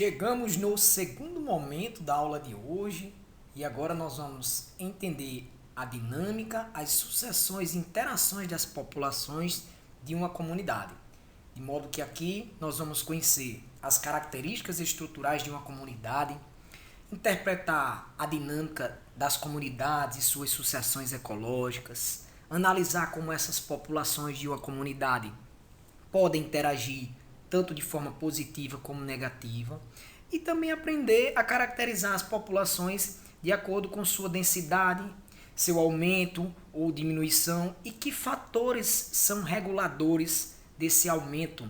Chegamos no segundo momento da aula de hoje e agora nós vamos entender a dinâmica, as sucessões e interações das populações de uma comunidade. De modo que aqui nós vamos conhecer as características estruturais de uma comunidade, interpretar a dinâmica das comunidades e suas sucessões ecológicas, analisar como essas populações de uma comunidade podem interagir tanto de forma positiva como negativa, e também aprender a caracterizar as populações de acordo com sua densidade, seu aumento ou diminuição e que fatores são reguladores desse aumento,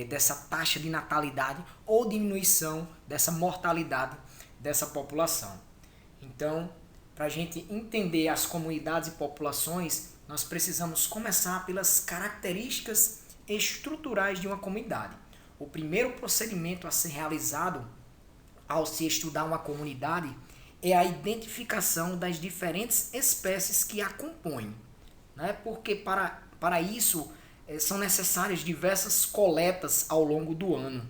dessa taxa de natalidade ou diminuição dessa mortalidade dessa população. Então, para a gente entender as comunidades e populações, nós precisamos começar pelas características estruturais de uma comunidade. O primeiro procedimento a ser realizado ao se estudar uma comunidade é a identificação das diferentes espécies que a compõem, né? Porque para isso são necessárias diversas coletas ao longo do ano,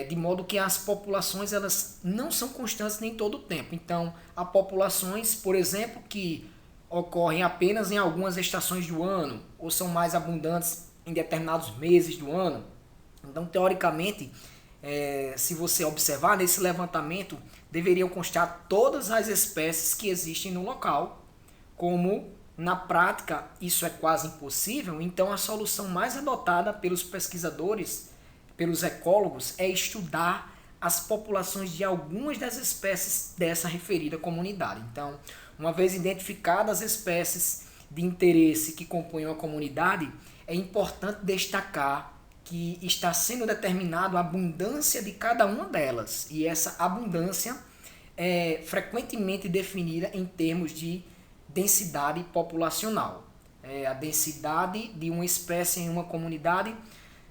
de modo que as populações elas não são constantes nem todo o tempo. Então, há populações, por exemplo, que ocorrem apenas em algumas estações do ano ou são mais abundantes em determinados meses do ano. Então, teoricamente, se você observar nesse levantamento, deveriam constar todas as espécies que existem no local. Como na prática isso é quase impossível, então a solução mais adotada pelos pesquisadores, pelos ecólogos, é estudar as populações de algumas das espécies dessa referida comunidade. Então, uma vez identificadas as espécies de interesse que compõem uma comunidade, é importante destacar que está sendo determinada a abundância de cada uma delas, e essa abundância é frequentemente definida em termos de densidade populacional. A densidade de uma espécie em uma comunidade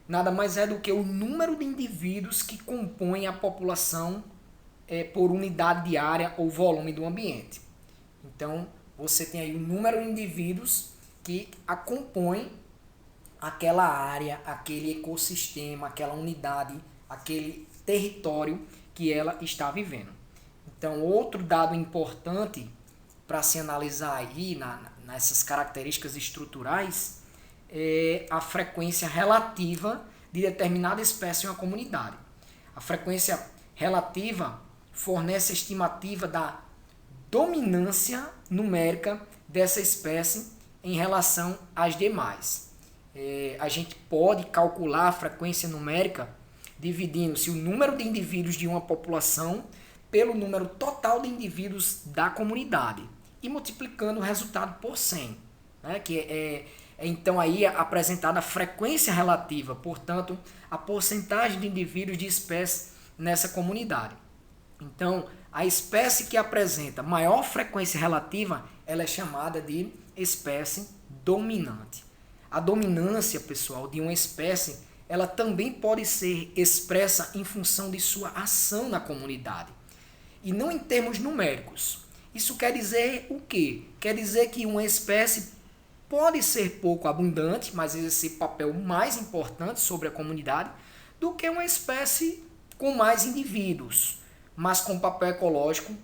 nada mais é do que o número de indivíduos que compõem a população por unidade de área ou volume do ambiente. Então, você tem aí o número de indivíduos que a compõem aquela área, aquele ecossistema, aquela unidade, aquele território que ela está vivendo. Então, outro dado importante para se analisar aí nessas características estruturais é a frequência relativa de determinada espécie em uma comunidade. A frequência relativa fornece a estimativa da dominância numérica dessa espécie em relação às demais. A gente pode calcular a frequência numérica dividindo-se o número de indivíduos de uma população pelo número total de indivíduos da comunidade e multiplicando o resultado por 100, né? Que é então aí apresentada a frequência relativa, portanto, a porcentagem de indivíduos de espécie nessa comunidade. Então, a espécie que apresenta maior frequência relativa, ela é chamada de espécie dominante. A dominância, pessoal, de uma espécie, ela também pode ser expressa em função de sua ação na comunidade. E não em termos numéricos. Isso quer dizer o quê? Quer dizer que uma espécie pode ser pouco abundante, mas exercer papel mais importante sobre a comunidade do que uma espécie com mais indivíduos, mas com papel ecológico,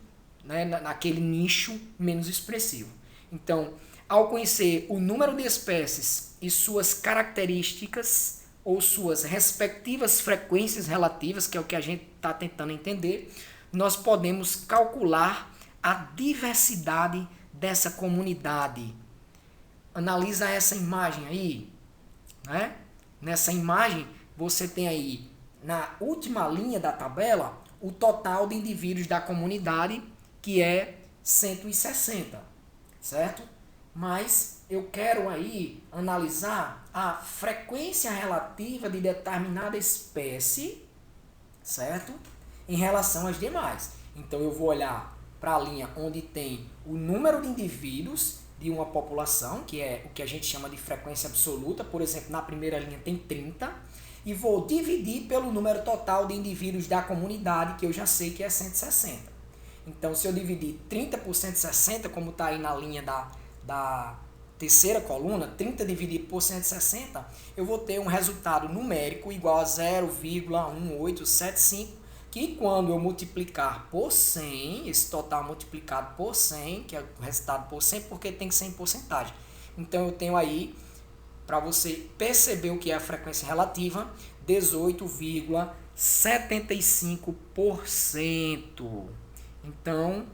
né, naquele nicho menos expressivo. Então, ao conhecer o número de espécies e suas características ou suas respectivas frequências relativas, que é o que a gente está tentando entender, nós podemos calcular a diversidade dessa comunidade. Analisa essa imagem aí, né? Nessa imagem você tem aí na última linha da tabela o total de indivíduos da comunidade, que é 160, certo? Mas eu quero aí analisar a frequência relativa de determinada espécie, certo? Em relação às demais. Então eu vou olhar para a linha onde tem o número de indivíduos de uma população, que é o que a gente chama de frequência absoluta. Por exemplo, na primeira linha tem 30, e vou dividir pelo número total de indivíduos da comunidade, que eu já sei que é 160. Então, se eu dividir 30 por 160, como está aí na linha terceira coluna, 30 dividido por 160, eu vou ter um resultado numérico igual a 0,1875, que quando eu multiplicar por 100, esse total multiplicado por 100, que é o resultado por 100, porque tem que ser em porcentagem. Então eu tenho aí, para você perceber o que é a frequência relativa, 18,75%. Então,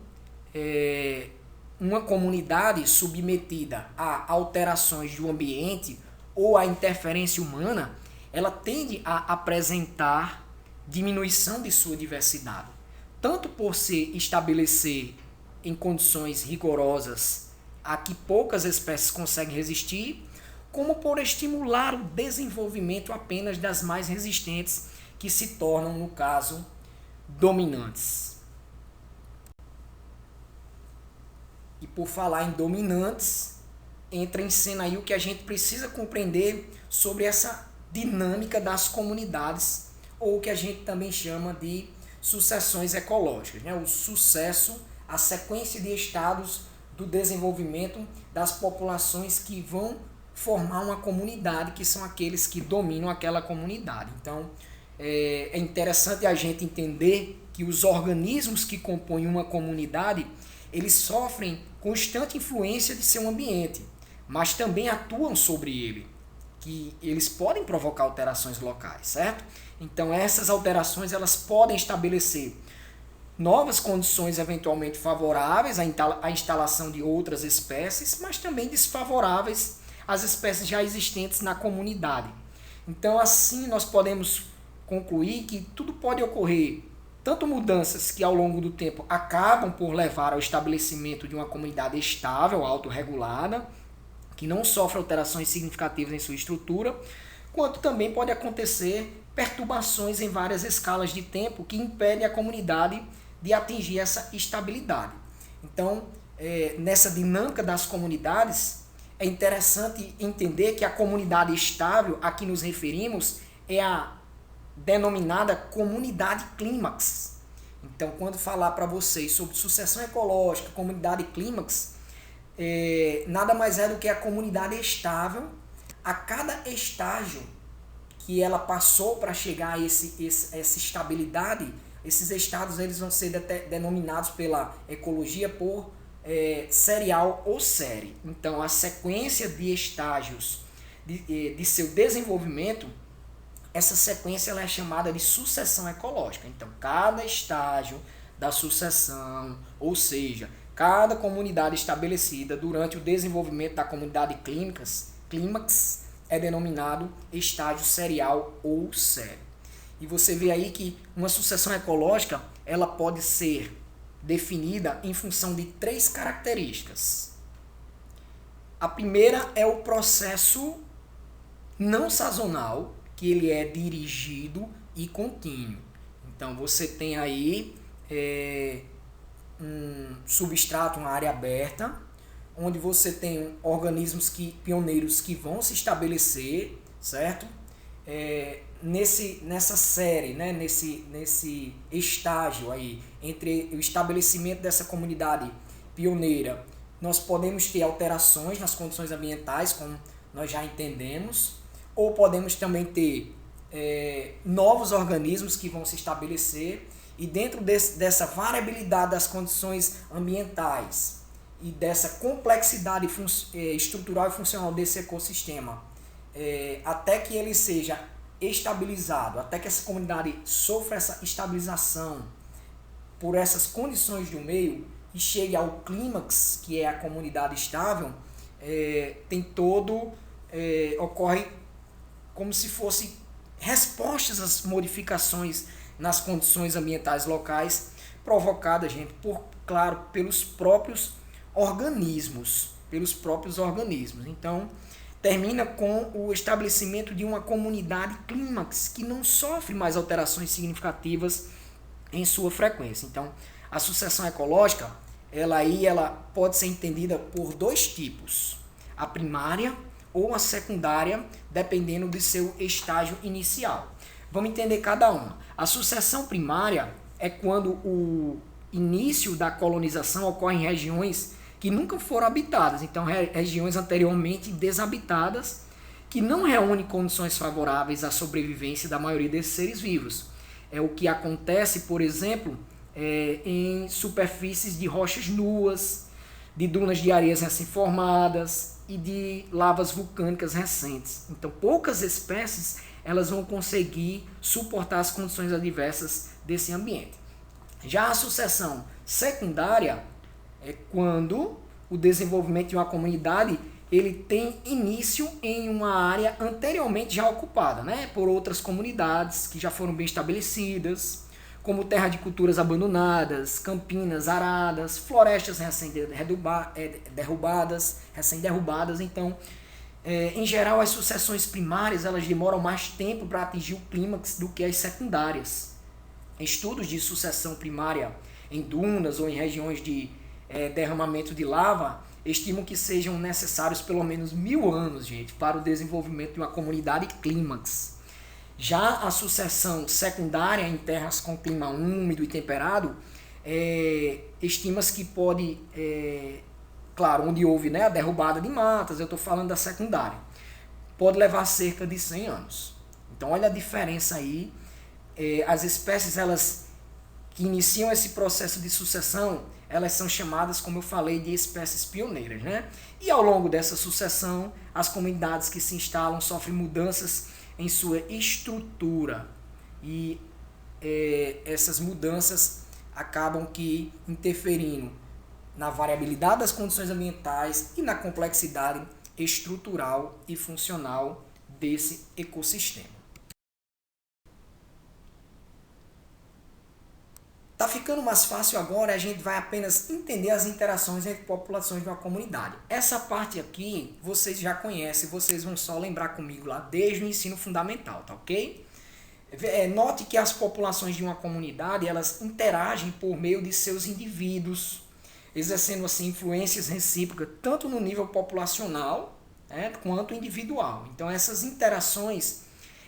uma comunidade submetida a alterações do ambiente ou a interferência humana, ela tende a apresentar diminuição de sua diversidade, tanto por se estabelecer em condições rigorosas a que poucas espécies conseguem resistir, como por estimular o desenvolvimento apenas das mais resistentes, que se tornam, no caso, dominantes. E por falar em dominantes, entra em cena aí o que a gente precisa compreender sobre essa dinâmica das comunidades, ou o que a gente também chama de sucessões ecológicas, né? O sucesso, a sequência de estados do desenvolvimento das populações que vão formar uma comunidade, que são aqueles que dominam aquela comunidade. Então, é interessante a gente entender que os organismos que compõem uma comunidade, eles sofrem constante influência de seu ambiente, mas também atuam sobre ele, que eles podem provocar alterações locais, certo? Então essas alterações elas podem estabelecer novas condições eventualmente favoráveis à instalação de outras espécies, mas também desfavoráveis às espécies já existentes na comunidade. Então assim nós podemos concluir que tudo pode ocorrer, tanto mudanças que ao longo do tempo acabam por levar ao estabelecimento de uma comunidade estável, autorregulada, que não sofre alterações significativas em sua estrutura, quanto também pode acontecer perturbações em várias escalas de tempo que impedem a comunidade de atingir essa estabilidade. Então, nessa dinâmica das comunidades, é interessante entender que a comunidade estável a que nos referimos é a denominada comunidade clímax. Então, quando falar para vocês sobre sucessão ecológica, comunidade clímax, nada mais é do que a comunidade estável a cada estágio que ela passou para chegar a essa estabilidade. Esses estados eles vão ser denominados pela ecologia por serial ou série. Então, a sequência de estágios de seu desenvolvimento, essa sequência ela é chamada de sucessão ecológica. Então, cada estágio da sucessão, ou seja, cada comunidade estabelecida durante o desenvolvimento da comunidade clímax é denominado estágio serial ou série. E você vê aí que uma sucessão ecológica ela pode ser definida em função de 3 características. A primeira é o processo não sazonal, que ele é dirigido e contínuo. Então você tem aí um substrato, uma área aberta, onde você tem organismos pioneiros que vão se estabelecer, certo? Nessa série, né? nesse estágio aí, entre o estabelecimento dessa comunidade pioneira, nós podemos ter alterações nas condições ambientais, como nós já entendemos, ou podemos também ter novos organismos que vão se estabelecer, e dentro dessa variabilidade das condições ambientais e dessa complexidade estrutural e funcional desse ecossistema, até que ele seja estabilizado, até que essa comunidade sofra essa estabilização por essas condições do meio e chegue ao clímax, que é a comunidade estável, ocorre como se fosse respostas às modificações nas condições ambientais locais provocadas, gente, pelos próprios organismos. Então, termina com o estabelecimento de uma comunidade clímax que não sofre mais alterações significativas em sua frequência. Então, a sucessão ecológica, ela pode ser entendida por 2 tipos: a primária ou a secundária, dependendo do seu estágio inicial. Vamos entender cada uma. A sucessão primária é quando o início da colonização ocorre em regiões que nunca foram habitadas. Então, regiões anteriormente desabitadas que não reúnem condições favoráveis à sobrevivência da maioria desses seres vivos. É o que acontece, por exemplo, em superfícies de rochas nuas, de dunas de areias recém-formadas e de lavas vulcânicas recentes. Então, poucas espécies elas vão conseguir suportar as condições adversas desse ambiente. Já a sucessão secundária é quando o desenvolvimento de uma comunidade ele tem início em uma área anteriormente já ocupada, né, por outras comunidades que já foram bem estabelecidas, como terra de culturas abandonadas, campinas aradas, florestas recém-derrubadas. Então, em geral, as sucessões primárias elas demoram mais tempo para atingir o clímax do que as secundárias. Estudos de sucessão primária em dunas ou em regiões de derramamento de lava estimam que sejam necessários pelo menos 1000 anos, gente, para o desenvolvimento de uma comunidade clímax. Já a sucessão secundária em terras com clima úmido e temperado, estima-se que pode, claro, onde houve, né, a derrubada de matas, eu estou falando da secundária, pode levar cerca de 100 anos. Então, olha a diferença aí. As espécies elas que iniciam esse processo de sucessão, elas são chamadas, como eu falei, de espécies pioneiras, né? E ao longo dessa sucessão, as comunidades que se instalam sofrem mudanças em sua estrutura e essas mudanças acabam que interferindo na variabilidade das condições ambientais e na complexidade estrutural e funcional desse ecossistema. Tá ficando mais fácil agora, a gente vai apenas entender as interações entre populações de uma comunidade. Essa parte aqui vocês já conhecem, vocês vão só lembrar comigo lá desde o ensino fundamental, tá ok? Note que as populações de uma comunidade, elas interagem por meio de seus indivíduos, exercendo assim influências recíprocas, tanto no nível populacional, quanto individual. Então essas interações,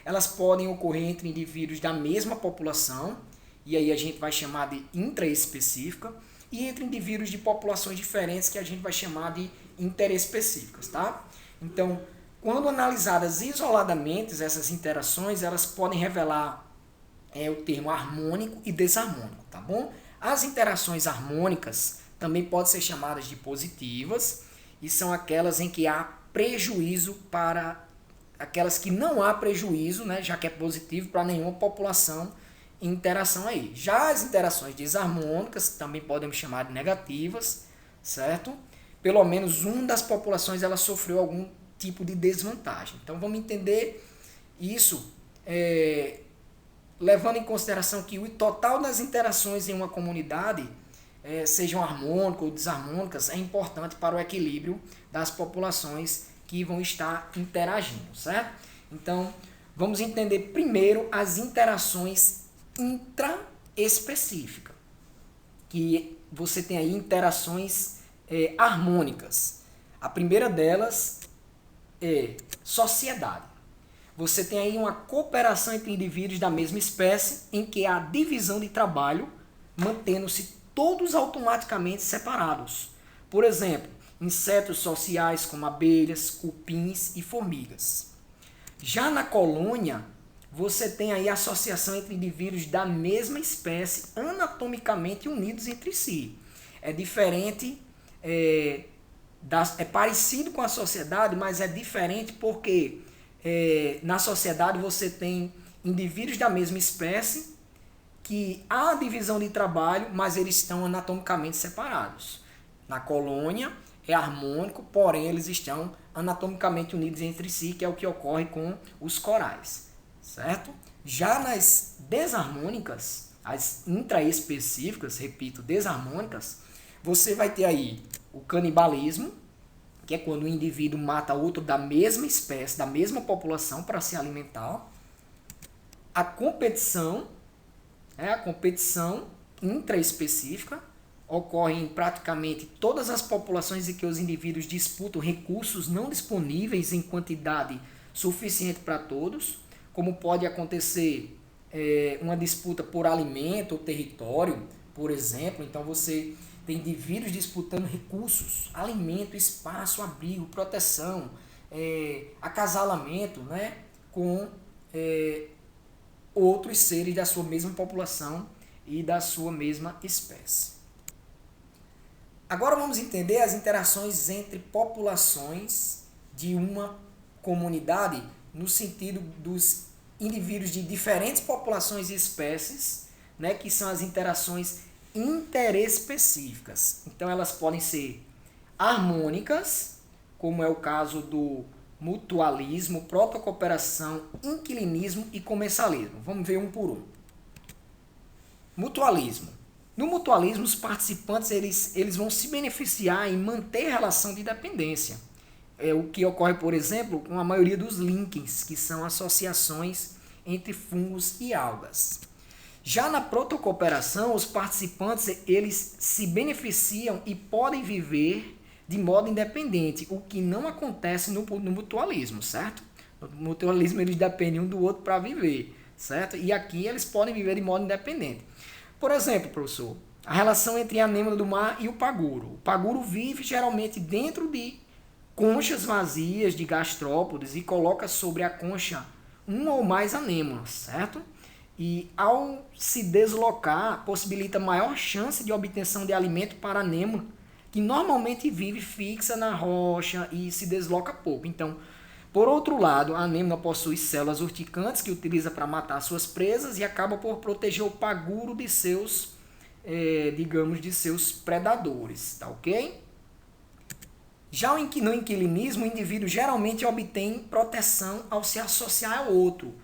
elas podem ocorrer entre indivíduos da mesma população, e aí a gente vai chamar de intraespecífica, e entre indivíduos de populações diferentes, que a gente vai chamar de interespecíficas, tá? Então, quando analisadas isoladamente, essas interações, elas podem revelar o termo harmônico e desarmônico, tá bom? As interações harmônicas também podem ser chamadas de positivas, e são aquelas em que há prejuízo para aquelas que não há prejuízo, né, já que é positivo para nenhuma população interação aí. Já as interações desarmônicas também podemos chamar de negativas, certo? Pelo menos uma das populações ela sofreu algum tipo de desvantagem. Então vamos entender isso levando em consideração que o total das interações em uma comunidade, sejam harmônicas ou desarmônicas, é importante para o equilíbrio das populações que vão estar interagindo, certo? Então vamos entender primeiro as interações intraespecífica, que você tem aí interações harmônicas. A primeira delas é sociedade. Você tem aí uma cooperação entre indivíduos da mesma espécie em que há divisão de trabalho, mantendo-se todos automaticamente separados. Por exemplo, insetos sociais como abelhas, cupins e formigas. Já na colônia, você tem aí a associação entre indivíduos da mesma espécie anatomicamente unidos entre si. É diferente, é parecido com a sociedade, mas é diferente porque na sociedade você tem indivíduos da mesma espécie que há divisão de trabalho, mas eles estão anatomicamente separados. Na colônia é harmônico, porém eles estão anatomicamente unidos entre si, que é o que ocorre com os corais. Certo? Já nas desarmônicas, as intraespecíficas, repito, desarmônicas, você vai ter aí o canibalismo, que é quando um indivíduo mata outro da mesma espécie, da mesma população para se alimentar. A competição intraespecífica, ocorre em praticamente todas as populações em que os indivíduos disputam recursos não disponíveis em quantidade suficiente para todos, como pode acontecer uma disputa por alimento ou território, por exemplo. Então você tem indivíduos disputando recursos, alimento, espaço, abrigo, proteção, acasalamento, né, com outros seres da sua mesma população e da sua mesma espécie. Agora vamos entender as interações entre populações de uma comunidade no sentido dos indivíduos de diferentes populações e espécies, né, que são as interações interespecíficas. Então elas podem ser harmônicas, como é o caso do mutualismo, protocooperação, inquilinismo e comensalismo. Vamos ver um por um. Mutualismo. No mutualismo, os participantes eles vão se beneficiar em manter a relação de dependência. É o que ocorre, por exemplo, com a maioria dos linkens, que são associações entre fungos e algas. Já na protocooperação, os participantes eles se beneficiam e podem viver de modo independente, o que não acontece no mutualismo, certo? No mutualismo eles dependem um do outro para viver, certo? E aqui eles podem viver de modo independente. Por exemplo, professor, a relação entre a anêmona do mar e o paguro. O paguro vive geralmente dentro de conchas vazias de gastrópodes e coloca sobre a concha uma ou mais anêmonas, certo? E ao se deslocar, possibilita maior chance de obtenção de alimento para a anêmona, que normalmente vive fixa na rocha e se desloca pouco. Então, por outro lado, a anêmona possui células urticantes que utiliza para matar suas presas e acaba por proteger o paguro de seus, de seus predadores, tá ok? Já no inquilinismo, o indivíduo geralmente obtém proteção ao se associar ao outro,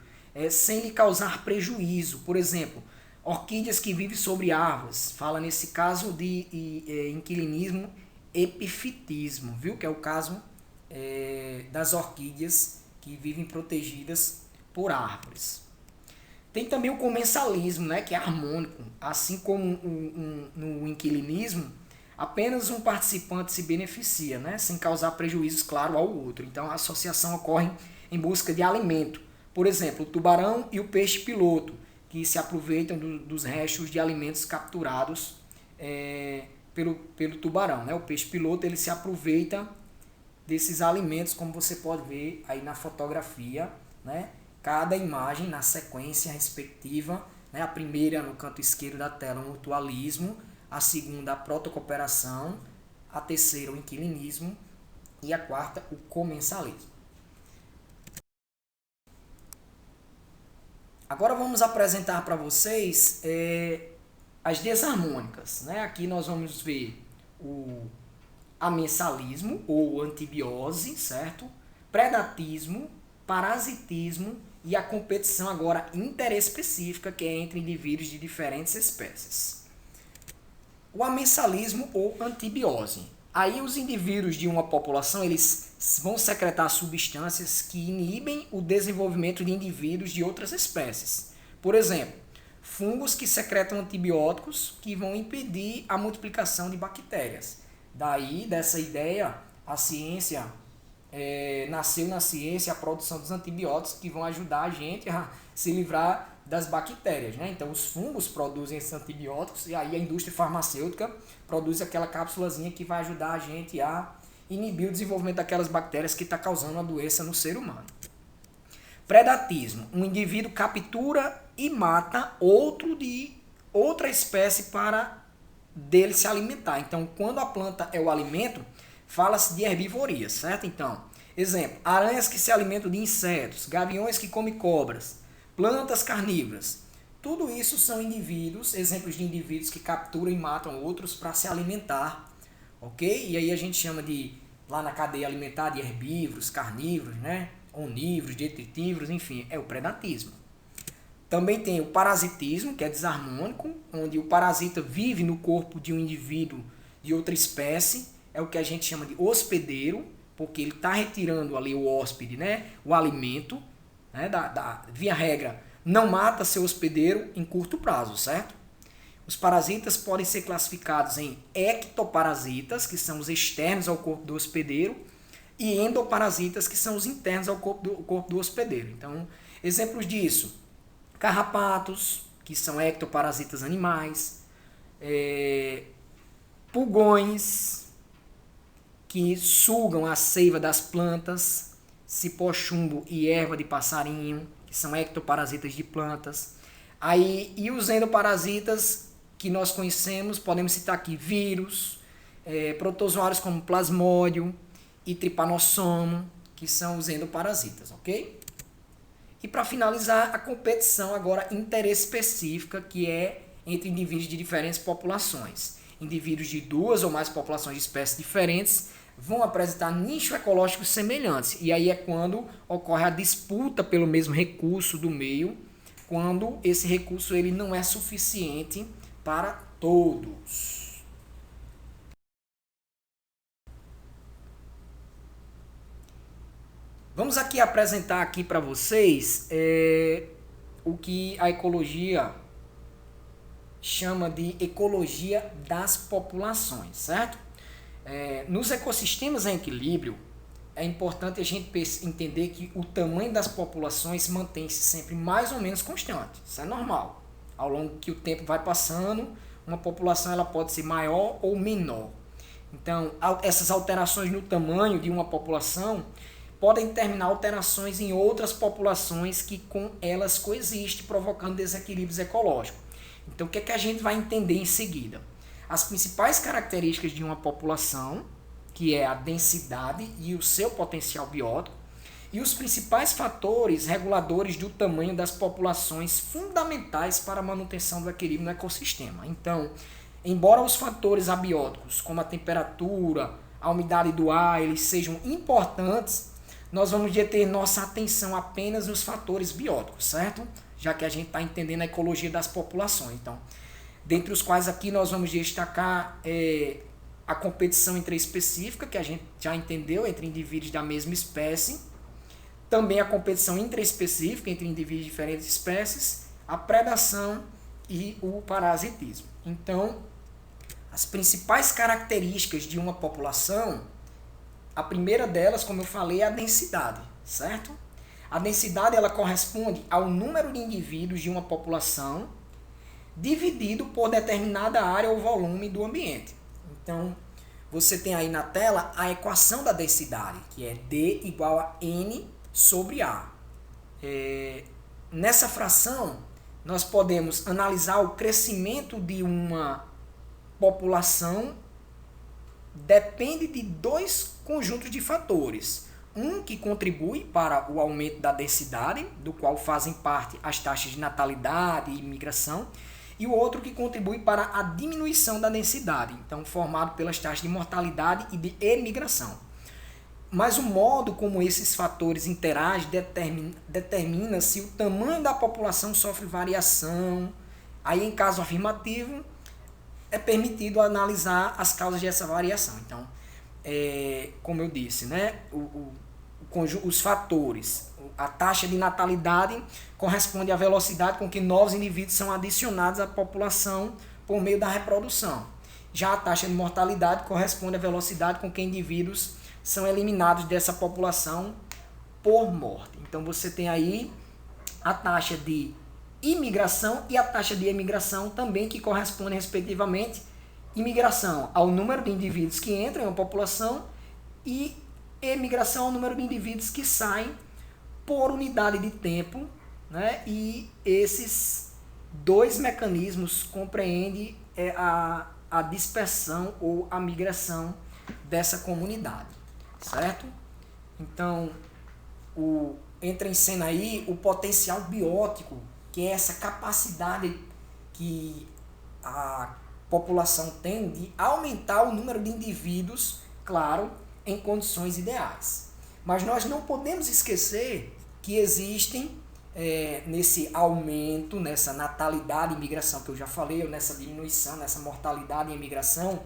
sem lhe causar prejuízo. Por exemplo, orquídeas que vivem sobre árvores. Fala nesse caso de inquilinismo epifitismo, viu? Que é o caso das orquídeas que vivem protegidas por árvores. Tem também o comensalismo, né? Que é harmônico. Assim como no inquilinismo, apenas um participante se beneficia, né? Sem causar prejuízos, claro, ao outro. Então a associação ocorre em busca de alimento. Por exemplo, o tubarão e o peixe-piloto, que se aproveitam dos restos de alimentos capturados pelo tubarão, né? O peixe-piloto ele se aproveita desses alimentos, como você pode ver aí na fotografia, né? Cada imagem na sequência respectiva, né? A primeira no canto esquerdo da tela, o mutualismo, a segunda, a protocooperação, a terceira, o inquilinismo e a quarta, o comensalismo. Agora vamos apresentar para vocês as desarmônicas, né? Aqui nós vamos ver o amensalismo ou antibiose, certo? Predatismo, parasitismo e a competição agora interespecífica, que é entre indivíduos de diferentes espécies. O amensalismo ou antibiose. Aí os indivíduos de uma população eles vão secretar substâncias que inibem o desenvolvimento de indivíduos de outras espécies. Por exemplo, fungos que secretam antibióticos que vão impedir a multiplicação de bactérias. Daí, dessa ideia, a ciência, nasceu na ciência a produção dos antibióticos que vão ajudar a gente a se livrar das bactérias, né? Então os fungos produzem esses antibióticos e aí a indústria farmacêutica produz aquela cápsulazinha que vai ajudar a gente a inibir o desenvolvimento daquelas bactérias que está causando a doença no ser humano. Predatismo. Um indivíduo captura e mata outro de outra espécie para dele se alimentar. Então, quando a planta é o alimento, fala-se de herbivoria, certo? Então, exemplo, aranhas que se alimentam de insetos, gaviões que comem cobras, plantas carnívoras. Tudo isso são indivíduos, exemplos de indivíduos que capturam e matam outros para se alimentar, ok? E aí a gente chama de, lá na cadeia alimentar, de herbívoros, carnívoros, né? Onívoros, detritívoros, enfim, é o predatismo. Também tem o parasitismo, que é desarmônico, onde o parasita vive no corpo de um indivíduo de outra espécie, é o que a gente chama de hospedeiro, porque ele está retirando ali o hóspede, né? O alimento, né? Via regra, não mata seu hospedeiro em curto prazo, certo? Os parasitas podem ser classificados em ectoparasitas, que são os externos ao corpo do hospedeiro, e endoparasitas, que são os internos ao corpo do hospedeiro. Então, exemplos disso, carrapatos, que são ectoparasitas animais, pulgões que sugam a seiva das plantas, cipó-chumbo e erva de passarinho, que são ectoparasitas de plantas. Aí, e os endoparasitas que nós conhecemos, podemos citar aqui vírus, protozoários como plasmódio e trypanossomo, que são os endoparasitas, ok? E para finalizar, a competição agora interespecífica, que é entre indivíduos de diferentes populações. Indivíduos de duas ou mais populações de espécies diferentes vão apresentar nichos ecológicos semelhantes. E aí é quando ocorre a disputa pelo mesmo recurso do meio, quando esse recurso ele não é suficiente para todos. Vamos aqui apresentar aqui para vocês o que a ecologia chama de ecologia das populações, certo? Nos ecossistemas em equilíbrio, é importante a gente entender que o tamanho das populações mantém-se sempre mais ou menos constante. Isso é normal. Ao longo que o tempo vai passando, uma população ela pode ser maior ou menor. Então, essas alterações no tamanho de uma população podem determinar alterações em outras populações que com elas coexistem, provocando desequilíbrios ecológicos. Então, o que é que a gente vai entender em seguida? As principais características de uma população, que é a densidade e o seu potencial biótico, e os principais fatores reguladores do tamanho das populações fundamentais para a manutenção do equilíbrio no ecossistema. Então, embora os fatores abióticos, como a temperatura, a umidade do ar, eles sejam importantes, nós vamos deter nossa atenção apenas nos fatores bióticos, certo? Já que a gente está entendendo a ecologia das populações. Então, dentre os quais aqui nós vamos destacar a competição intraespecífica, que a gente já entendeu, entre indivíduos da mesma espécie. Também a competição intraespecífica entre indivíduos de diferentes espécies, a predação e o parasitismo. Então, as principais características de uma população, a primeira delas, como eu falei, é a densidade, certo? A densidade ela corresponde ao número de indivíduos de uma população dividido por determinada área ou volume do ambiente. Então, você tem aí na tela a equação da densidade, que é D igual a N sobre A. Nessa fração, nós podemos analisar o crescimento de uma população depende de dois conjuntos de fatores. Um que contribui para o aumento da densidade, do qual fazem parte as taxas de natalidade e imigração, e o outro que contribui para a diminuição da densidade, então formado pelas taxas de mortalidade e de emigração. Mas o modo como esses fatores interagem determina se o tamanho da população sofre variação. Aí, em caso afirmativo, é permitido analisar as causas dessa variação. Então, como eu disse, né, os fatores, a taxa de natalidade corresponde à velocidade com que novos indivíduos são adicionados à população por meio da reprodução. Já a taxa de mortalidade corresponde à velocidade com que indivíduos são eliminados dessa população por morte. Então você tem aí a taxa de imigração e a taxa de emigração também, que correspondem respectivamente imigração ao número de indivíduos que entram em uma população e emigração ao número de indivíduos que saem por unidade de tempo, né? E esses dois mecanismos compreendem a dispersão ou a migração dessa comunidade, certo? Então, entra em cena aí o potencial biótico, que é essa capacidade que a população tem de aumentar o número de indivíduos, claro, em condições ideais. Mas nós não podemos esquecer que existem, nesse aumento, nessa natalidade e imigração que eu já falei, ou nessa diminuição, nessa mortalidade e imigração,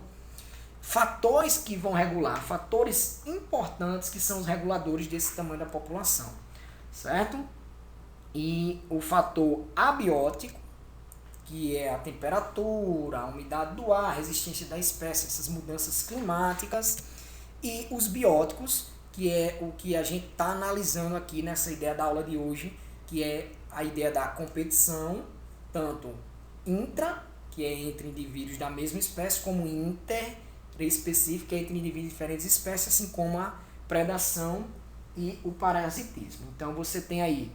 fatores que vão regular, fatores importantes que são os reguladores desse tamanho da população, certo? E o fator abiótico, que é a temperatura, a umidade do ar, a resistência da espécie, essas mudanças climáticas, e os bióticos, que é o que a gente está analisando aqui nessa ideia da aula de hoje, que é a ideia da competição, tanto intra, que é entre indivíduos da mesma espécie, como interespecífico, que é entre indivíduos de diferentes espécies, assim como a predação e o parasitismo. Então você tem aí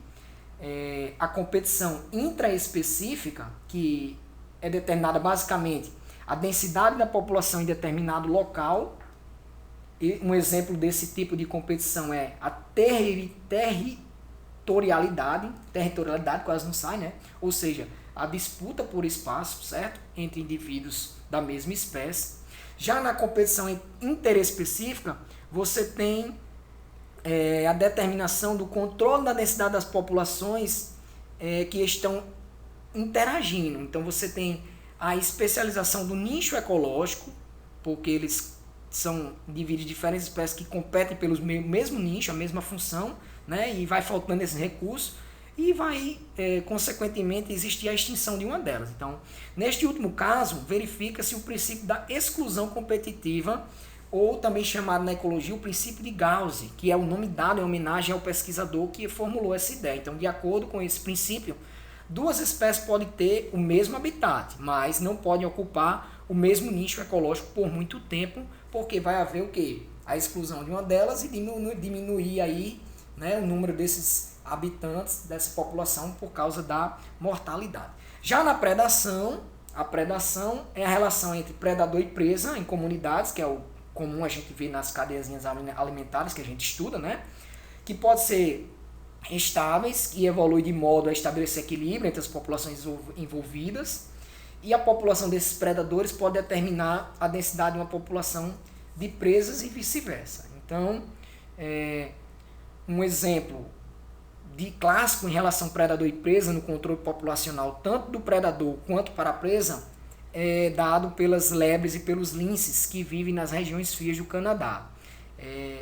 a competição intraespecífica, que é determinada basicamente a densidade da população em determinado local. E um exemplo desse tipo de competição é a territorialidade, quase não sai, né? Ou seja, a disputa por espaço, certo? Entre indivíduos da mesma espécie. Já na competição interespecífica, você tem a determinação do controle da densidade das populações que estão interagindo. Então você tem a especialização do nicho ecológico, porque eles são indivíduos de diferentes espécies que competem pelo mesmo nicho, a mesma função, né? E vai faltando esse recurso e vai, consequentemente, existir a extinção de uma delas. Então, neste último caso, verifica-se o princípio da exclusão competitiva, ou também chamado na ecologia o princípio de Gauss, que é o nome dado em homenagem ao pesquisador que formulou essa ideia. Então, de acordo com esse princípio, duas espécies podem ter o mesmo habitat, mas não podem ocupar o mesmo nicho ecológico por muito tempo, porque vai haver o quê? A exclusão de uma delas e diminuir aí, né, o número desses habitantes dessa população por causa da mortalidade. Já na predação, a predação é a relação entre predador e presa em comunidades, que é o comum a gente ver nas cadeiazinhas alimentares que a gente estuda, né? Que pode ser estáveis, que evolui de modo a estabelecer equilíbrio entre as populações envolvidas, e a população desses predadores pode determinar a densidade de uma população de presas e vice-versa. Então, um exemplo de clássico em relação predador e presa no controle populacional, tanto do predador quanto para a presa, é dado pelas lebres e pelos linces que vivem nas regiões frias do Canadá.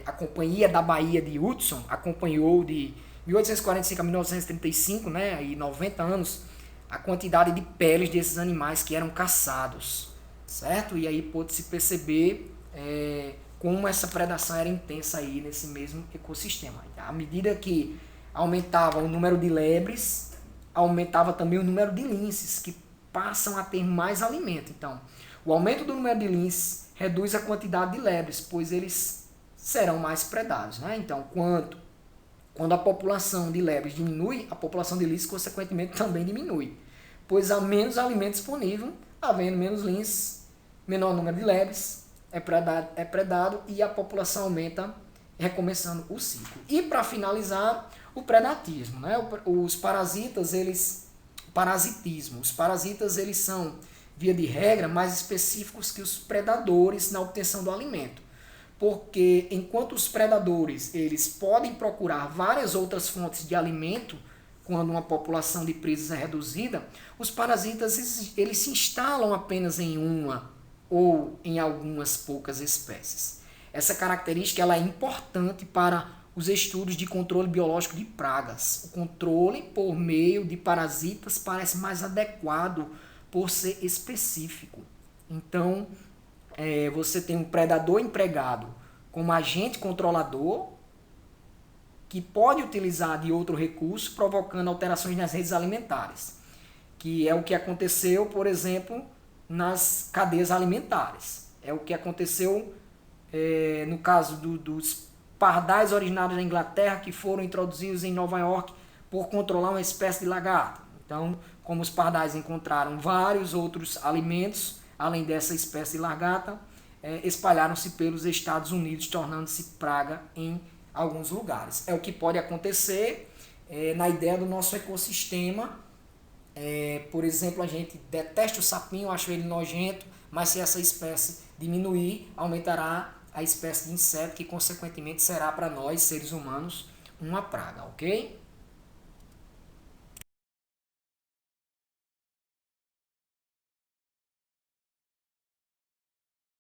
A Companhia da Baía de Hudson acompanhou de 1845 a 1935, né, aí 90 anos, a quantidade de peles desses animais que eram caçados, certo? E aí pôde-se perceber como essa predação era intensa aí nesse mesmo ecossistema. À medida que aumentava o número de lebres, aumentava também o número de linces, que passam a ter mais alimento. Então, o aumento do número de linces reduz a quantidade de lebres, pois eles serão mais predados, né? Então, quando a população de lebres diminui, a população de linces, consequentemente, também diminui, pois há menos alimento disponível, havendo menos linces, menor número de lebres, é predado e a população aumenta, recomeçando o ciclo. E, para finalizar, o predatismo, né? Os parasitas, Os parasitas, eles são, via de regra, mais específicos que os predadores na obtenção do alimento. Porque enquanto os predadores eles podem procurar várias outras fontes de alimento quando uma população de presas é reduzida, os parasitas eles se instalam apenas em uma ou em algumas poucas espécies. Essa característica ela é importante para os estudos de controle biológico de pragas. O controle por meio de parasitas parece mais adequado por ser específico. Então, você tem um predador empregado como agente controlador que pode utilizar de outro recurso, provocando alterações nas redes alimentares, que é o que aconteceu, por exemplo, nas cadeias alimentares. É o que aconteceu no caso dos pardais originários da Inglaterra que foram introduzidos em Nova York por controlar uma espécie de lagarta. Então, como os pardais encontraram vários outros alimentos, além dessa espécie de lagarta, espalharam-se pelos Estados Unidos, tornando-se praga em alguns lugares. É o que pode acontecer na ideia do nosso ecossistema. Por exemplo, a gente detesta o sapinho, acha ele nojento, mas se essa espécie diminuir, aumentará a espécie de inseto que, consequentemente, será para nós, seres humanos, uma praga, ok?